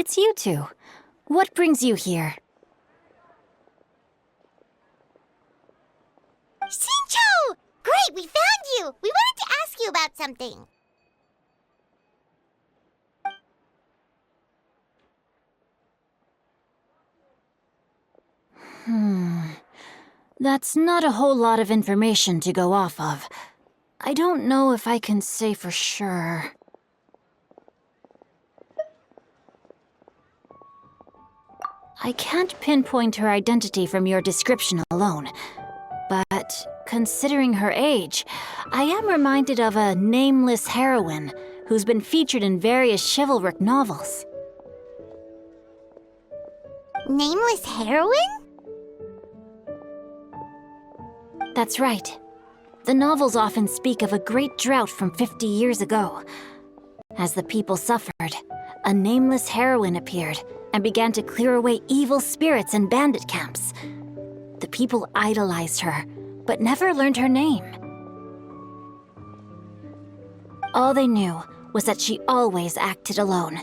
it's you two. What brings you here? Shincho! Great, we found you! We wanted to ask you about something. That's not a whole lot of information to go off of. I don't know if I can say for sure. I can't pinpoint her identity from your description alone, but considering her age, I am reminded of a nameless heroine who's been featured in various chivalric novels. Nameless heroine? That's right. The novels often speak of a great drought from 50 years ago. As the people suffered, a nameless heroine appeared and began to clear away evil spirits and bandit camps. The people idolized her, but never learned her name. All they knew was that she always acted alone.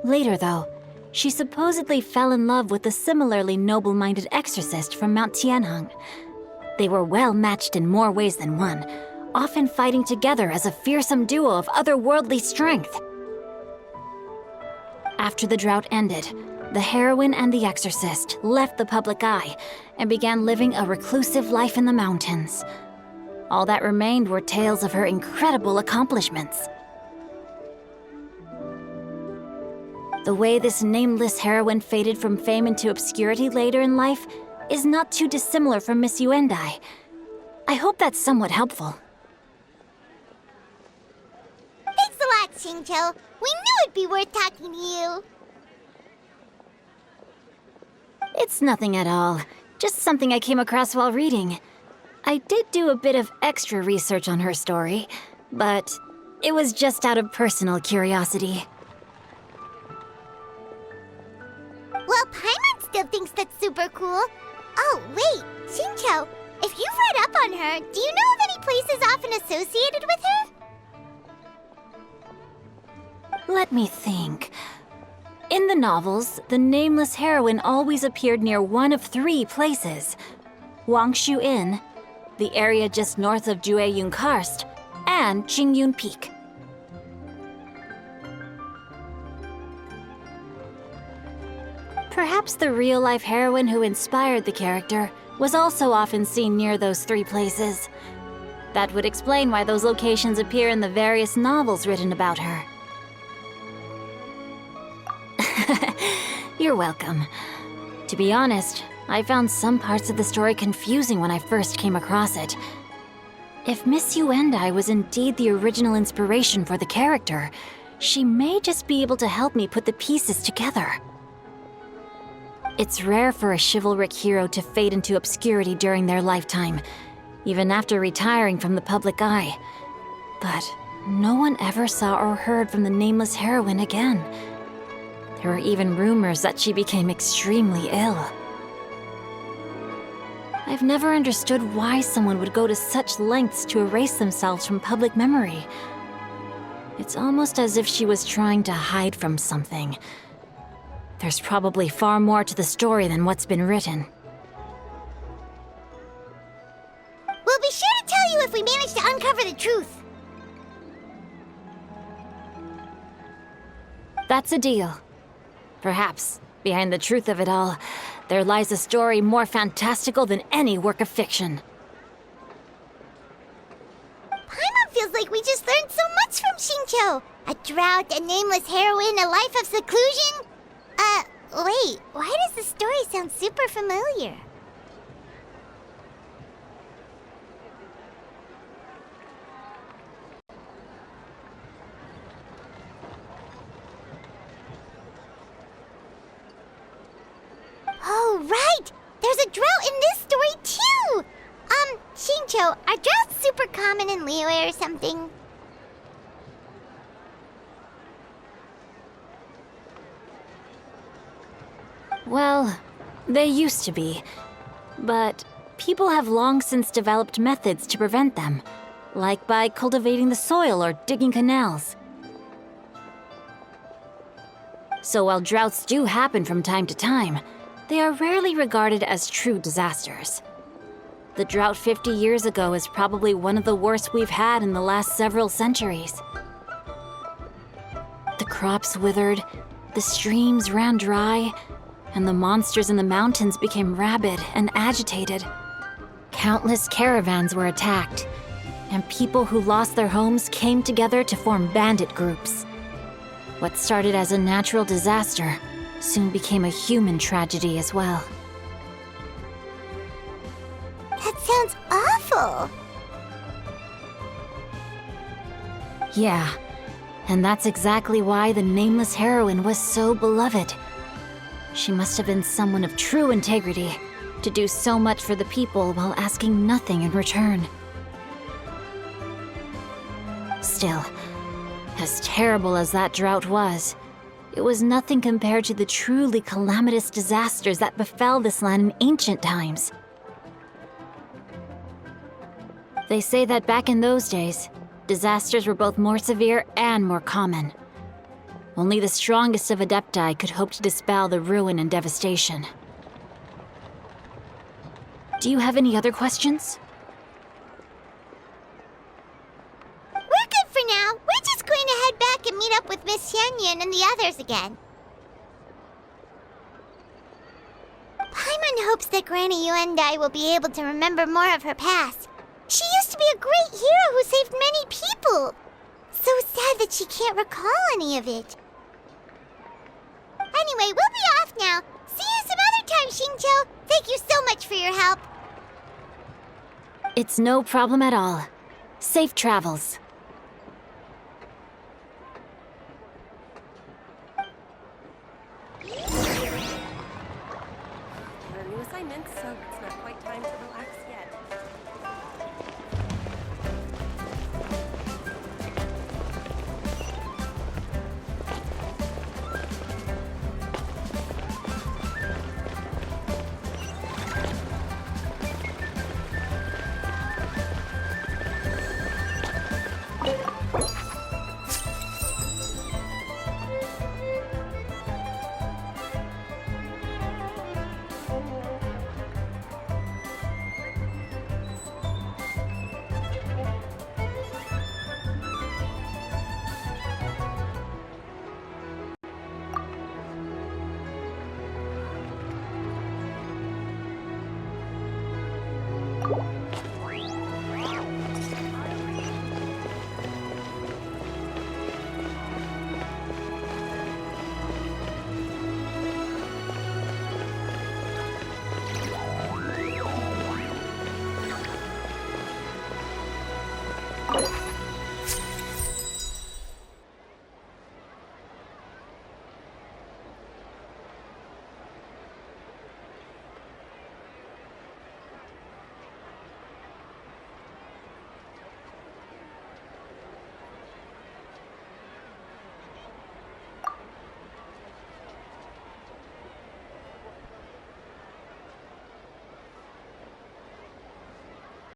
Later, though, she supposedly fell in love with a similarly noble-minded exorcist from Mount Tianheng. They were well matched in more ways than one, often fighting together as a fearsome duo of otherworldly strength. After the drought ended, the heroine and the exorcist left the public eye and began living a reclusive life in the mountains. All that remained were tales of her incredible accomplishments. The way this nameless heroine faded from fame into obscurity later in life is not too dissimilar from Miss Yuendai. I hope that's somewhat helpful. Thanks a lot, Shincho. We knew it'd be worth talking to you. It's nothing at all. Just something I came across while reading. I did do a bit of extra research on her story, but it was just out of personal curiosity. Well, Paimon still thinks that's super cool. Oh, wait, Shincho, if you've read up on her, do you know of any places often associated with her? Let me think. In the novels, the nameless heroine always appeared near one of 3 places: Wangshu Inn, the area just north of Jueyun Karst, and Qingyun Peak. Perhaps the real-life heroine who inspired the character was also often seen near those 3 places. That would explain why those locations appear in the various novels written about her. You're welcome. To be honest, I found some parts of the story confusing when I first came across it. If Miss Yuendai was indeed the original inspiration for the character, she may just be able to help me put the pieces together. It's rare for a chivalric hero to fade into obscurity during their lifetime, even after retiring from the public eye. But no one ever saw or heard from the nameless heroine again. There were even rumors that she became extremely ill. I've never understood why someone would go to such lengths to erase themselves from public memory. It's almost as if she was trying to hide from something. There's probably far more to the story than what's been written. We'll be sure to tell you if we manage to uncover the truth. That's a deal. Perhaps, behind the truth of it all, there lies a story more fantastical than any work of fiction. Paimon feels like we just learned so much from Shincho. A drought, a nameless heroine, a life of seclusion. Wait, why does the story sound super familiar? Oh, right! There's a drought in this story, too! Shincho, are droughts super common in Liyue or something? Well, they used to be. But people have long since developed methods to prevent them, like by cultivating the soil or digging canals. So while droughts do happen from time to time, they are rarely regarded as true disasters. The drought 50 years ago is probably one of the worst we've had in the last several centuries. The crops withered, the streams ran dry, and the monsters in the mountains became rabid and agitated. Countless caravans were attacked, and people who lost their homes came together to form bandit groups. What started as a natural disaster soon became a human tragedy as well. That sounds awful. Yeah, and that's exactly why the nameless heroine was so beloved. She must have been someone of true integrity to do so much for the people while asking nothing in return. Still, as terrible as that drought was, it was nothing compared to the truly calamitous disasters that befell this land in ancient times. They say that back in those days, disasters were both more severe and more common. Only the strongest of Adepti could hope to dispel the ruin and devastation. Do you have any other questions? We're good for now. We're just going to head back and meet up with Miss Xianyan and the others again. Paimon hopes that Granny Yuendai will be able to remember more of her past. She used to be a great hero who saved many people. So sad that she can't recall any of it. Anyway, we'll be off now. See you some other time, Xingqiu. Thank you so much for your help. It's no problem at all. Safe travels. There are new assignments, so it's not quite time to relax yet. Bye.